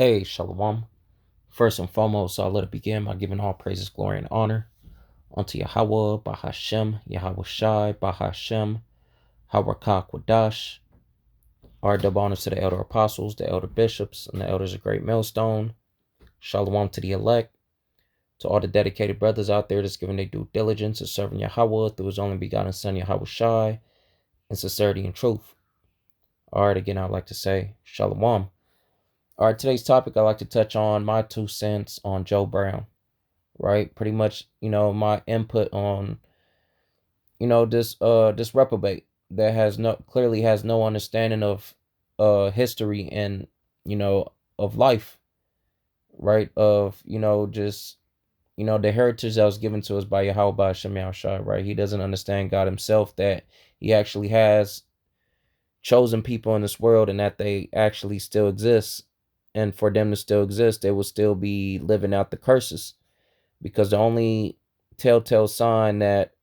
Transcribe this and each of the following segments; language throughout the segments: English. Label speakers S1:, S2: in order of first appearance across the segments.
S1: Hey, Shalom. First and foremost, I'll let it begin by giving all praises, glory, and honor unto YAHAWAH, Bahashem, YAHAWASHI, Bahashem, Harakak Our double honors to the elder apostles, the elder bishops, and the elders of Great Millstone. Shalom to the elect, to all the dedicated brothers out there that's giving their due diligence to serving Yahawah through his only begotten Son, YAHAWASHI, in sincerity and truth. All right, again, I'd like to say Shalom. All right, today's topic, I'd like to touch on my 2 cents on Joe Brown. Right, pretty much, my input on, this reprobate that clearly has no understanding of history and, of life, right, of, just, the heritage that was given to us by Yahweh Shem Yahushua, right? He doesn't understand God himself, that he actually has chosen people in this world and that they actually still exist, and for them to still exist, they will still be living out the curses, because the only telltale sign that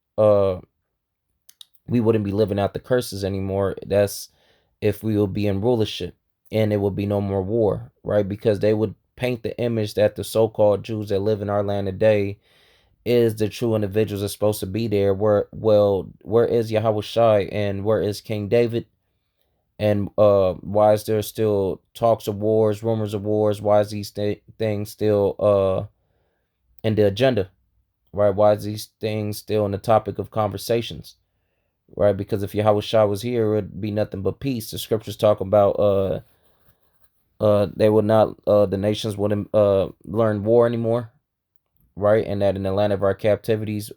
S1: we wouldn't be living out the curses anymore, that's if we will be in rulership and it will be no more war, right? Because they would paint the image that the so-called Jews that live in our land today is the true individuals that's supposed to be there. Where is Yahweh Shai and where is King David? And why is there still talks of wars, rumors of wars? Why is these things still in the agenda? Right? Why is these things still in the topic of conversations? Right? Because if Yahweh Shah was here, it would be nothing but peace. The scriptures talk about they would not the nations wouldn't learn war anymore, right? And that in the land of our captivities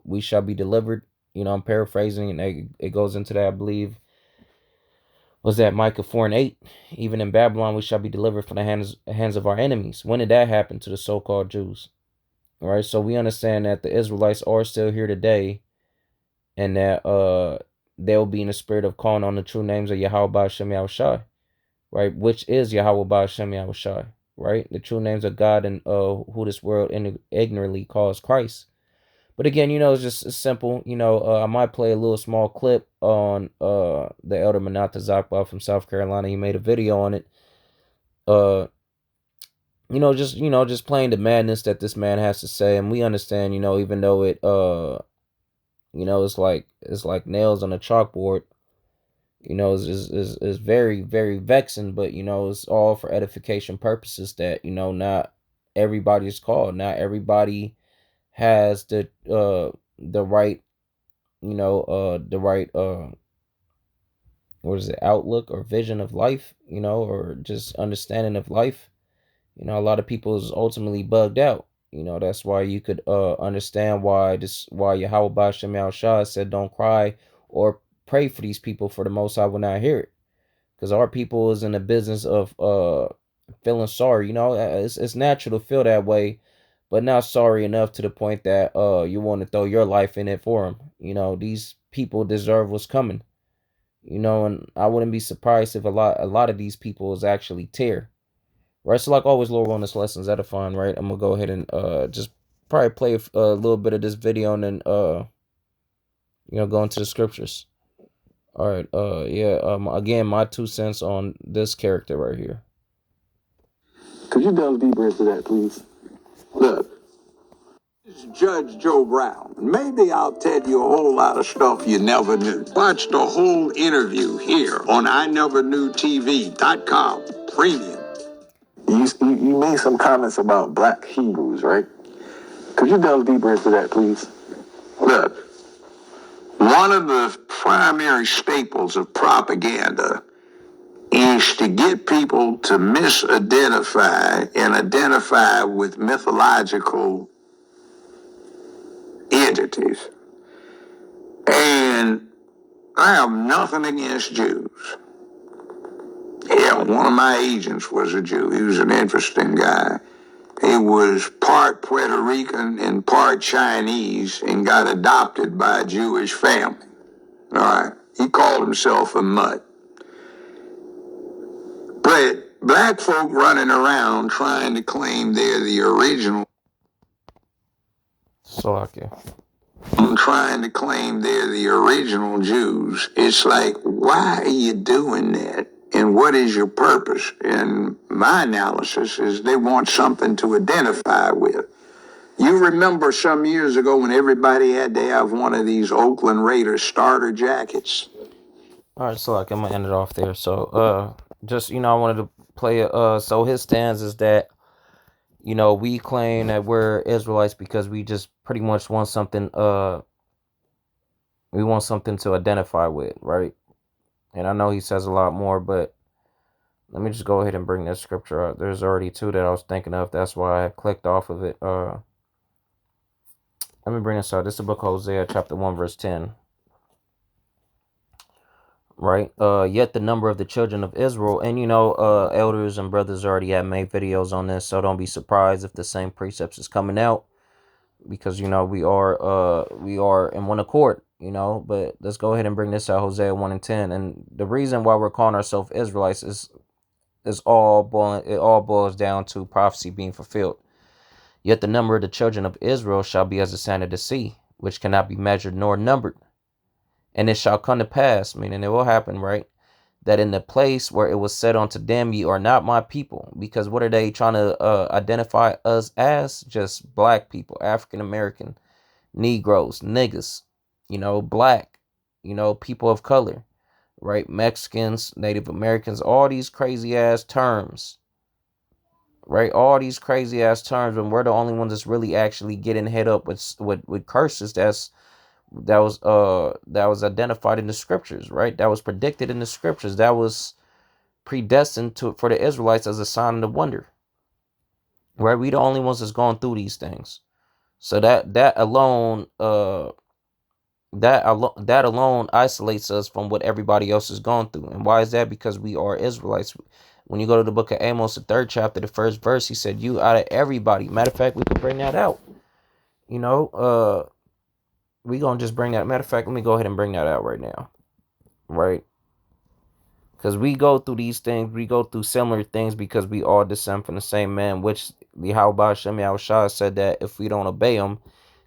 S1: we shall be delivered. I'm paraphrasing, and it goes into that, I believe, was that Micah 4:8. Even in Babylon we shall be delivered from the hands of our enemies. When did that happen to the so-called Jews? Right? So we understand that the Israelites are still here today, and that they'll be in the spirit of calling on the true names of Yahweh Ba'ashem Yahushai, right? Which is Yahweh Ba'ashem Yahushai, right? The true names of God, and who this world ignorantly calls Christ. But again, it's simple. I might play a little small clip on the elder Manata Zakba from South Carolina. He made a video on it. Just playing the madness that this man has to say, and we understand, even though it it's like nails on a chalkboard. Is very, very vexing, but it's all for edification purposes, that not everybody is called, not everybody has the right, the right what is it, outlook or vision of life, or just understanding of life. A lot of people is ultimately bugged out. That's why you could understand why Yahweh Ba'ashem Yahushua said don't cry or pray for these people, for the Most High will not hear it. Because our people is in the business of feeling sorry. It's natural to feel that way, but not sorry enough to the point that you want to throw your life in it for them. These people deserve what's coming. And I wouldn't be surprised if a lot of these people is actually tear. Right, so like always, Lord, on this lesson's edifying, right? I'm gonna go ahead and just probably play a little bit of this video, and then go into the scriptures. All right, yeah. Again, my 2 cents on this character right here.
S2: Could you delve deeper into that, please? Look, Judge Joe Brown. Maybe I'll tell you a whole lot of stuff you never knew. Watch the whole interview here on INeverKnewTV.com Premium. You made some comments about black Hebrews, right? Could you delve deeper into that, please? Look, one of the primary staples of propaganda is to get people to misidentify and identify with mythological entities. And I have nothing against Jews. Yeah, one of my agents was a Jew. He was an interesting guy. He was part Puerto Rican and part Chinese and got adopted by a Jewish family. All right. He called himself a mutt. But black folk running around trying to claim they're the original.
S1: So okay.
S2: Trying to claim they're the original Jews. It's like, why are you doing that? And what is your purpose? And my analysis is they want something to identify with. You remember some years ago when everybody had to have one of these Oakland Raiders starter jackets?
S1: All right, so like I'm gonna end it off there. So just I wanted to play so his stance is that we claim that we're Israelites because we just pretty much want something we want something to identify with, right? And I know he says a lot more, but let me just go ahead and bring that scripture up. There's already two that I was thinking of. That's why I clicked off of it. Let me bring this out. This is the book of Hosea, chapter 1, verse 10. Right? Yet the number of the children of Israel, and elders and brothers already have made videos on this, so don't be surprised if the same precepts is coming out, because we are in one accord, but let's go ahead and bring this out, Hosea 1 and 10. And the reason why we're calling ourselves Israelites is all boils down to prophecy being fulfilled. Yet the number of the children of Israel shall be as the sand of the sea, which cannot be measured nor numbered. And it shall come to pass, meaning it will happen, right, that in the place where it was said unto them, ye are not my people. Because what are they trying to identify us as? Just black people, African American, Negroes, niggas, black, people of color, right? Mexicans, Native Americans, all these crazy ass terms, right? All these crazy ass terms, when we're the only ones that's really actually getting hit up with curses that was identified in the scriptures, right? That was predicted in the scriptures. That was predestined for the Israelites as a sign and a wonder, right? We the only ones that's going through these things. So that alone that alone isolates us from what everybody else is going through. And why is that? Because we are Israelites. When you go to the book of Amos, the 3rd chapter, the 1st verse, he said, you out of everybody. Matter of fact, we could bring that out. We gonna just bring that. Matter of fact, let me go ahead and bring that out right now. Right? Because we go through these things, we go through similar things because we all descend from the same man, which the YAHAWASHI said that if we don't obey him,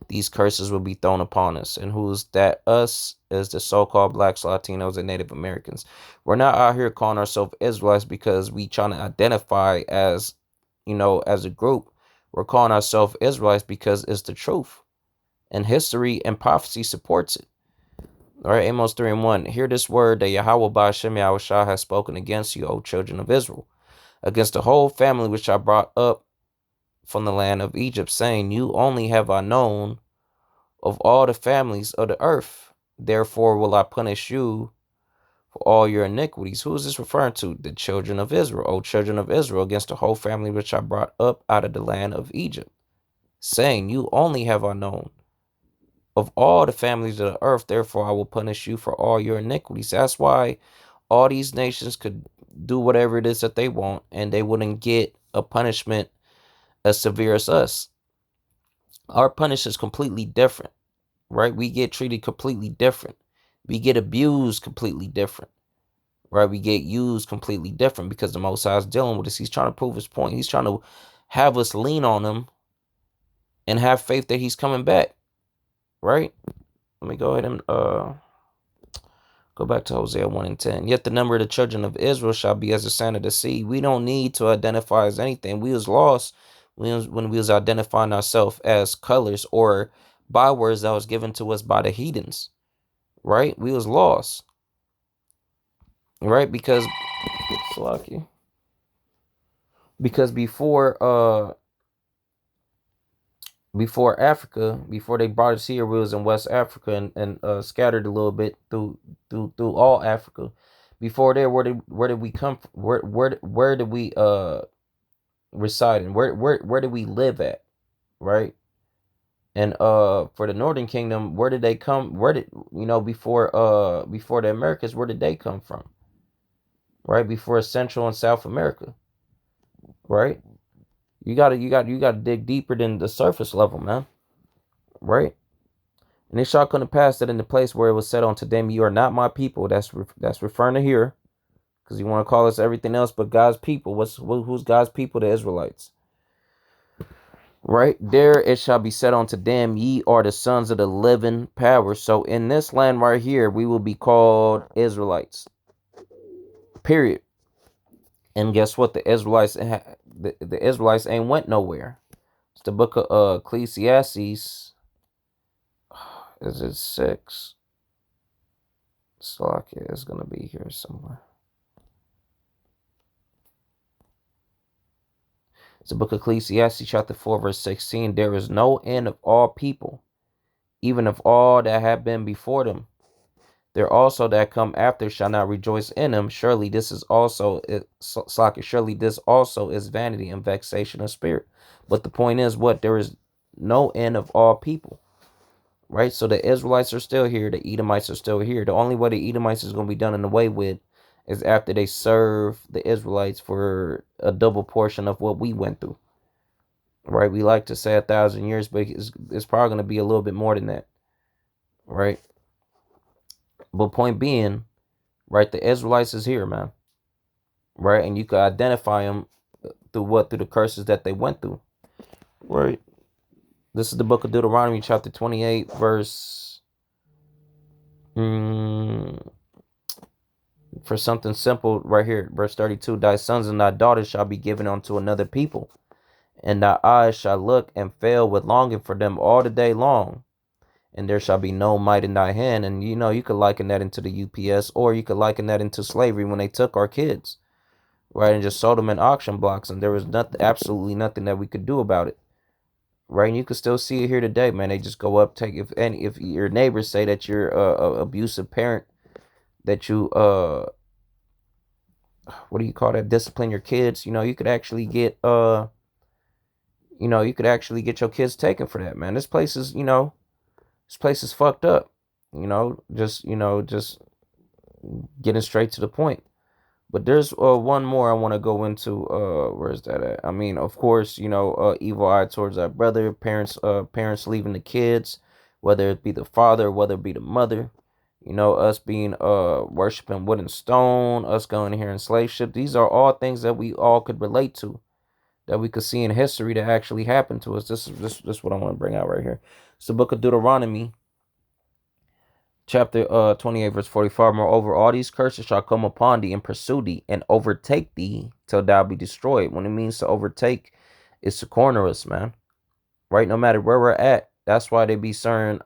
S1: these curses will be thrown upon us. And who's that us is the so-called blacks, Latinos, and Native Americans. We're not out here calling ourselves Israelites because we trying to identify as, as a group. We're calling ourselves Israelites because it's the truth. And history and prophecy supports it. All right, Amos 3 and 1. Hear this word that Yahawah Ba'Shem Yahushua has spoken against you, O children of Israel, against the whole family which I brought up from the land of Egypt, saying, you only have I known of all the families of the earth. Therefore will I punish you for all your iniquities. Who is this referring to? The children of Israel, O children of Israel, against the whole family which I brought up out of the land of Egypt, saying, you only have I known of all the families of the earth, therefore I will punish you for all your iniquities. That's why all these nations could do whatever it is that they want, and they wouldn't get a punishment as severe as us. Our punishment is completely different, right? We get treated completely different. We get abused completely different, right? We get used completely different because the Most High is dealing with us. He's trying to prove his point. He's trying to have us lean on him and have faith that he's coming back, right? Let me go ahead and go back to Hosea 1 and 10. Yet the number of the children of Israel shall be as the sand of the sea. We don't need to identify as anything. We was lost when we was identifying ourselves as colors or bywords that was given to us by the heathens. Right? We was lost. Right? Because it's lucky. Because before Africa, before they brought us here, we was in West Africa and scattered a little bit through all Africa. Before there, where did we come from? Where did we reside, and where did we live at, right? And for the Northern Kingdom, where did they come? Where did before the Americas, where did they come from? Right? Before Central and South America, right? You gotta dig deeper than the surface level, man. Right? And it shall come to pass that in the place where it was said unto them, you are not my people. That's referring to here, because you want to call us everything else but God's people. Who's God's people? The Israelites. Right there, it shall be said unto them, ye are the sons of the living power. So in this land right here, we will be called Israelites. Period. And guess what? The Israelites ain't went nowhere. It's the book of Ecclesiastes. Is it 6? Slovakia is gonna be here somewhere. It's the book of Ecclesiastes, chapter 4, verse 16. There is no end of all people, even of all that have been before them. There also that come after shall not rejoice in them. Surely this is also surely this also is vanity and vexation of spirit. But the point is what? There is no end of all people. Right? So the Israelites are still here, the Edomites are still here. The only way the Edomites is going to be done away with is after they serve the Israelites for a double portion of what we went through. Right? We like to say 1,000 years, but it's probably going to be a little bit more than that. Right? But point being, right, the Israelites is here, man. Right? And you can identify them through what? Through the curses that they went through. Right? This is the book of Deuteronomy, chapter 28, verse for something simple right here, verse 32. Thy sons and thy daughters shall be given unto another people, and thy eyes shall look and fail with longing for them all the day long, and there shall be no might in thy hand. And you know, you could liken that into the UPS, or you could liken that into slavery when they took our kids, right, and just sold them in auction blocks, and there was nothing, absolutely nothing that we could do about it, right? And you can still see it here today, man. They just go up, take if your neighbors say that you're a abusive parent, that you what do you call that? Discipline your kids. You know, you could actually get you could actually get your kids taken for that, man. This place is, this place is fucked up. Just getting straight to the point. But there's one more I want to go into. Where's that at? I mean, of course, evil eye towards our brother, parents leaving the kids, whether it be the father, whether it be the mother. Us being worshiping wood and stone, us going here in slave ship. These are all things that we all could relate to, that we could see in history that actually happened to us. This is what I want to bring out right here. It's the book of Deuteronomy, chapter 28, verse 45. Moreover, all these curses shall come upon thee and pursue thee and overtake thee till thou be destroyed. When it means to overtake, is to corner us, man. Right? No matter where we're at. That's why they be certain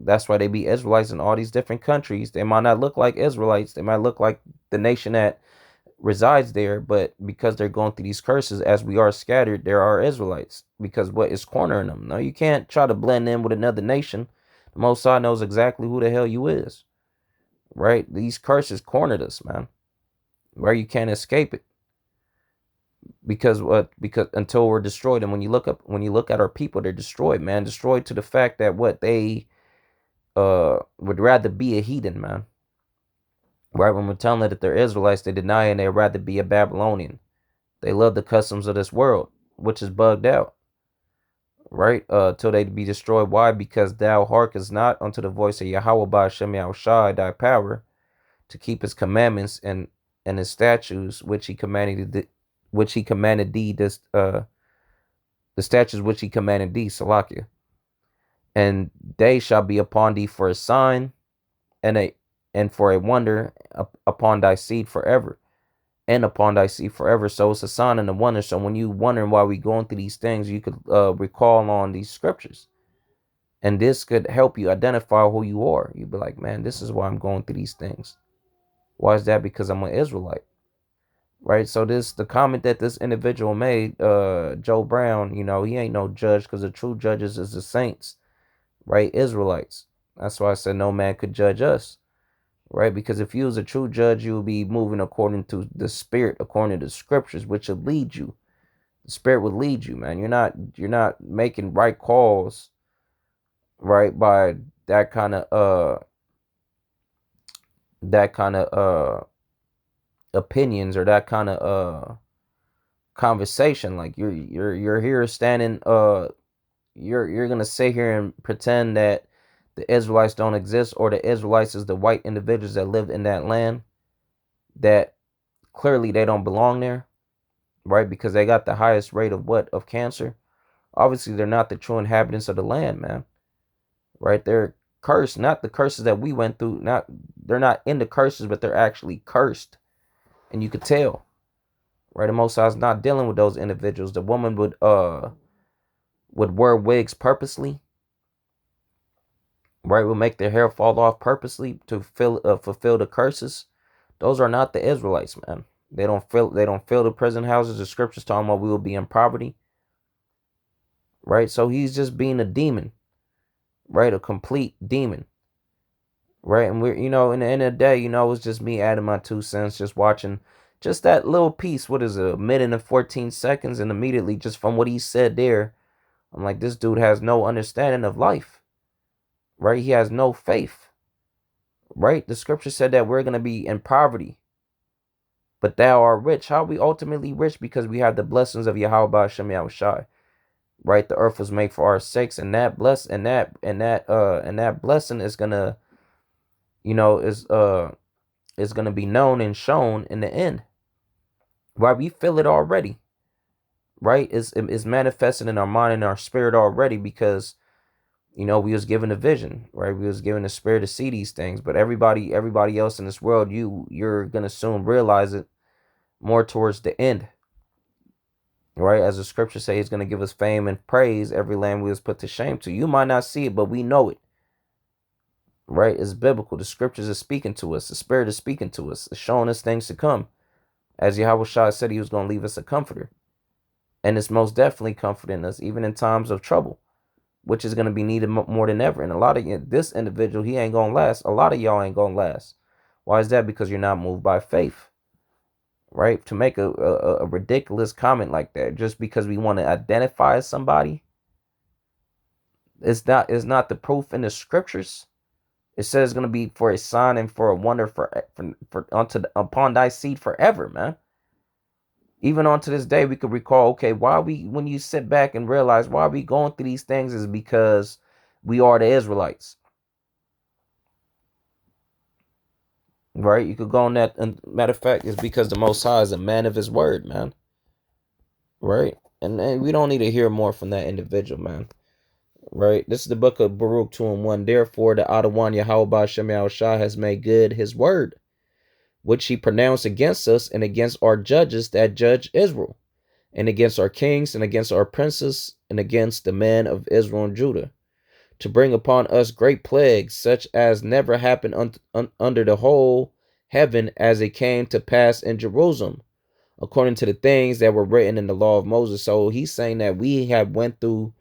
S1: that's why they be Israelites in all these different countries. They might not look like Israelites. They might look like the nation that resides there, but because they're going through these curses, as we are scattered, there are Israelites. Because what is cornering them? No, you can't try to blend in with another nation. The Most High knows exactly who the hell you is. Right? These curses cornered us, man. Where you can't escape it. Because what? Because until we're destroyed. And when you look at our people, they're destroyed, man. Destroyed to the fact that what they would rather be a heathen, man. Right? When we're telling them that they're Israelites, they deny and they'd rather be a Babylonian. They love the customs of this world, which is bugged out. Right? Till they be destroyed. Why? Because thou hearkest not unto the voice of Yahawah by Shem YAHAWASHI, thy power, to keep his commandments and his statutes, which he commanded thee, the statutes which he commanded thee, Salakia. And they shall be upon thee for a sign and for a wonder upon thy seed forever. And upon thy seed forever. So it's a sign and a wonder. So when you wondering why we going through these things, you could recall on these scriptures. And this could help you identify who you are. You'd be like, man, this is why I'm going through these things. Why is that? Because I'm an Israelite. Right? So the comment that this individual made, Joe Brown, he ain't no judge, because the true judges is the saints, right? Israelites. That's why I said no man could judge us. Right? Because if you was a true judge, you would be moving according to the spirit, according to the scriptures, which would lead you. The spirit would lead you, man. You're not making right calls, right, by that kind of opinions, or that kind of conversation. Like you're here standing you're gonna sit here and pretend that the Israelites don't exist, or the Israelites is the white individuals that live in that land, that clearly they don't belong there, right? Because they got the highest rate of cancer. Obviously, they're not the true inhabitants of the land, man. Right? They're cursed, not the curses that we went through. They're not in the curses, but they're actually cursed, and you could tell. Right? The Most High is not dealing with those individuals. The woman would wear wigs purposely, right? Would make their hair fall off purposely to fulfill the curses. Those are not the Israelites, man. They don't fill the prison houses. The scriptures talking about we will be in poverty, right? So he's just being a demon, right? A complete demon, right? And we're, in the end of the day, it's just me adding my 2 cents, just watching just that little piece. What is it, a minute and 14 seconds? And immediately, just from what he said there, I'm like, this dude has no understanding of life, right? He has no faith, right? The scripture said that we're going to be in poverty, but thou art rich. How are we ultimately rich? Because we have the blessings of Yahawah Shem Yahushai, right? The earth was made for our sakes, and that blessing is gonna, you know, is gonna be known and shown in the end. Right? We feel it already, right? It's manifesting in our mind and our spirit already because we was given a vision, right? We was given a spirit to see these things, but everybody else in this world, you're gonna soon realize it more towards the end, right? As the scripture says, he's gonna give us fame and praise. Every land we was put to shame to. You might not see it, but we know it, right? It's biblical. The scriptures are speaking to us. The spirit is speaking to us. It's showing us things to come. As Yahawah said, he was gonna leave us a comforter, and it's most definitely comforting us, even in times of trouble, which is going to be needed more than ever. And a lot of this individual, he ain't going to last. A lot of y'all ain't going to last. Why is that? Because you're not moved by faith, right? To make a ridiculous comment like that, just because we want to identify as somebody, it's not the proof in the scriptures. It says it's going to be for a sign and for a wonder for upon thy seed forever, man. Even on to this day, we could recall, okay, when you sit back and realize why we going through these things is because we are the Israelites. Right? You could go on that. And matter of fact, it's because the Most High is a man of his word, man. Right? And we don't need to hear more from that individual, man. Right? This is the book of Baruch 2:1. Therefore, the Adawan Yahawah Shem Yahushua has made good his word, which he pronounced against us and against our judges that judge Israel, and against our kings and against our princes and against the men of Israel and Judah, to bring upon us great plagues, such as never happened under the whole heaven, as it came to pass in Jerusalem, according to the things that were written in the law of Moses. So he's saying that we have went through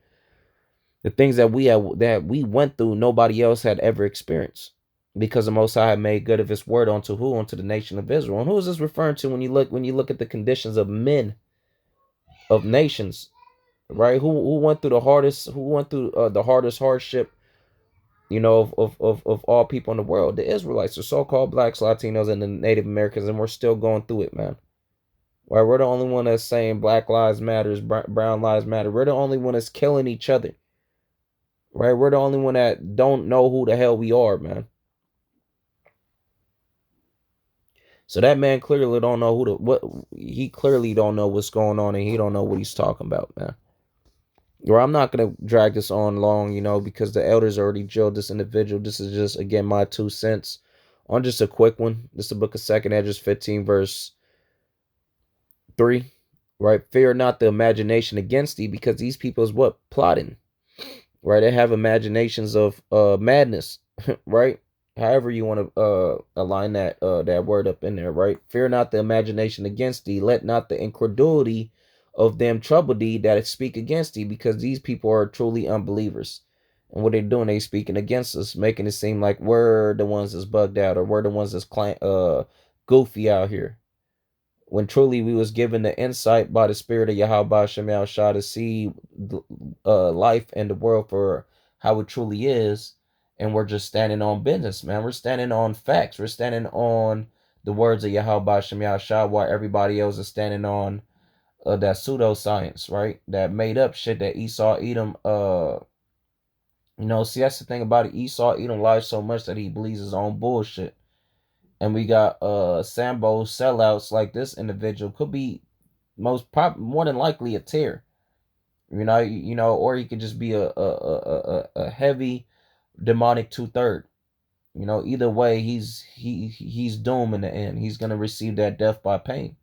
S1: the things that we went through, nobody else had ever experienced, because the Most High had made good of his word unto who? Unto the nation of Israel. And who is this referring to when you look at the conditions of men, of nations, right? Who went through the hardest hardship, of all people in the world? The Israelites, the so-called blacks, Latinos, and the Native Americans, and we're still going through it, man. Right? We're the only one that's saying Black Lives Matters, Brown Lives Matter. We're the only one that's killing each other. Right? We're the only one that don't know who the hell we are, man. So that man clearly don't know he clearly don't know what's going on, and he don't know what he's talking about, man. Or I'm not gonna drag this on long, because the elders already jailed this individual. This is just, again, my 2 cents on just a quick one. This is the book of 2nd Esdras 15 verse 3. Right? Fear not the imagination against thee, because these people is what? Plotting. Right? They have imaginations of madness. Right? However you want to align that word up in there, right? Fear not the imagination against thee. Let not the incredulity of them trouble thee that speak against thee, because these people are truly unbelievers. And what they're doing, they speaking against us, making it seem like we're the ones that's bugged out, or we're the ones that's goofy out here, when truly we was given the insight by the spirit of Yahawah Shem Yahushua to see life and the world for how it truly is. And we're just standing on business, man. We're standing on facts. We're standing on the words of Yahawah Shem Yahushua, while everybody else is standing on that pseudoscience, right? That made up shit that Esau Edom, see, that's the thing about it. Esau Edom lies so much that he believes his own bullshit. And we got Sambo sellouts like this individual, could be more than likely a tear, or he could just be a heavy demonic 2/3. Either way, he's doomed in the end. He's gonna receive that death by pain.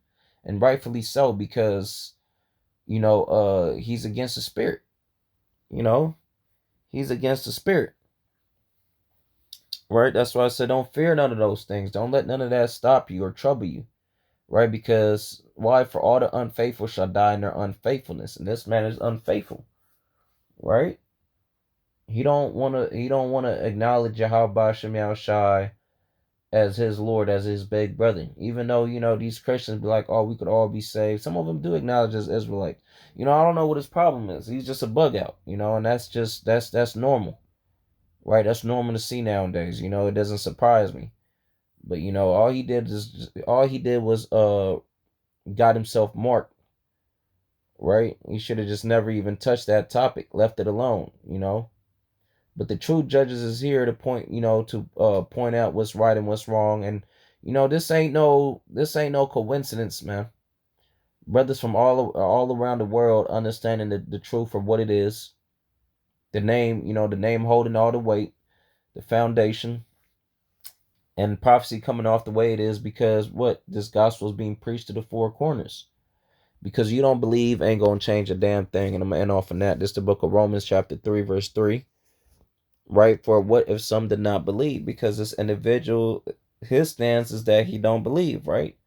S1: and rightfully so, because he's against the spirit. You know, he's against the spirit, right? That's why I said don't fear none of those things. Don't let none of that stop you or trouble you, right? Because why? For all the unfaithful shall die in their unfaithfulness, and this man is unfaithful, right? He don't wanna acknowledge YAHAWASHI as his Lord, as his big brother. Even though, these Christians be like, oh, we could all be saved. Some of them do acknowledge as Israelites. I don't know what his problem is. He's just a bug out, and that's normal. Right? That's normal to see nowadays. It doesn't surprise me. But all he did was got himself marked, right? He should have just never even touched that topic, left it alone. But the true judges is here to point out what's right and what's wrong. And this ain't no coincidence, man. Brothers from all around the world understanding the truth for what it is. The name holding all the weight, the foundation, and prophecy coming off the way it is, because what? This gospel is being preached to the four corners. Because you don't believe ain't gonna change a damn thing. And I'm gonna end off on that. This is the book of Romans, chapter 3, verse 3. Right? For what if some did not believe? Because this individual, his stance is that he don't believe, right?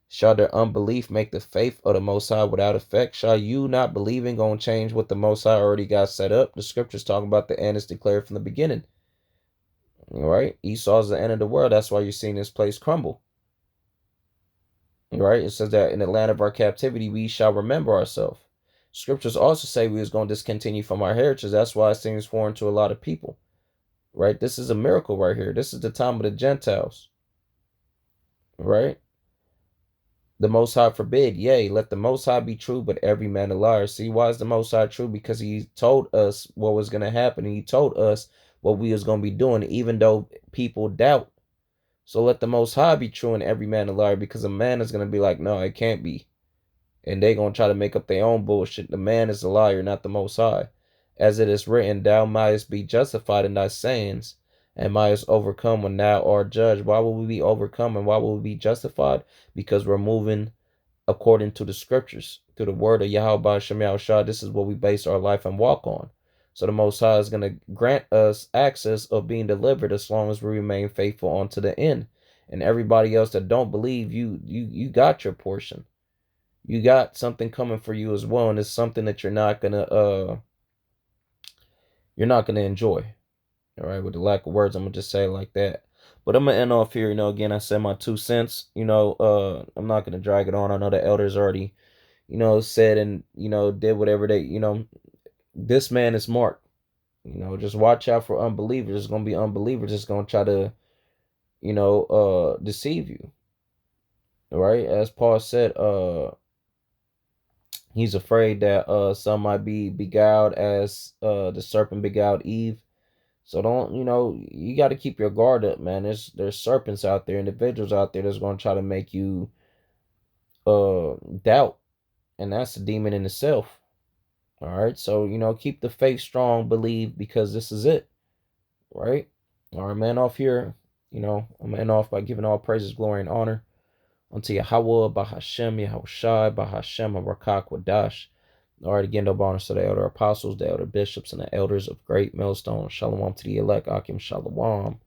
S1: Shall their unbelief make the faith of the Most High without effect? Shall you not believing gonna change what the Most High already got set up? The scriptures talking about the end is declared from the beginning. All right, Esau's the end of the world. That's why you're seeing this place crumble. Right? It says that in the land of our captivity we shall remember ourselves. Scriptures also say we was going to discontinue from our heritage. That's why it seems foreign to a lot of people. Right? This is a miracle right here. This is the time of the Gentiles. Right? The Most High forbid. Yea, let the Most High be true, but every man a liar. See, why is the Most High true? Because he told us what was going to happen. And he told us what we was going to be doing, even though people doubt. So let the Most High be true and every man a liar, because a man is going to be like, no, it can't be. And they going to try to make up their own bullshit. The man is a liar, not the Most High. As it is written, thou mightest be justified in thy sayings, and mightest overcome when thou art judged. Why will we be overcome and why will we be justified? Because we're moving according to the scriptures, through the word of Yahweh Shem Shah. This is what we base our life and walk on. So the Most High is going to grant us access of being delivered as long as we remain faithful unto the end. And everybody else that don't believe, you got your portion. You got something coming for you as well, and it's something that you're not gonna enjoy. All right, with the lack of words, I'm gonna just say it like that. But I'm gonna end off here. Again, I said my 2 cents. I'm not gonna drag it on. I know the elders already, said and did whatever they. This man is marked. Just watch out for unbelievers. There's gonna be unbelievers that's gonna try to, deceive you. All right, as Paul said, he's afraid that some might be beguiled as the serpent beguiled Eve. So don't, you got to keep your guard up, man. There's serpents out there, individuals out there that's going to try to make you doubt, and that's a demon in itself. All right, so keep the faith strong, believe, because this is it, right? All right, man. Off here, I'm gonna end off by giving all praises, glory, and honor unto YAHAWAH, Bahashem, Yahawashi, Bahashem, Harakak, Wadash. All right, again, no bonus to the elder apostles, the elder bishops, and the elders of great millstone. Shalom to the elect, Akim Shalom.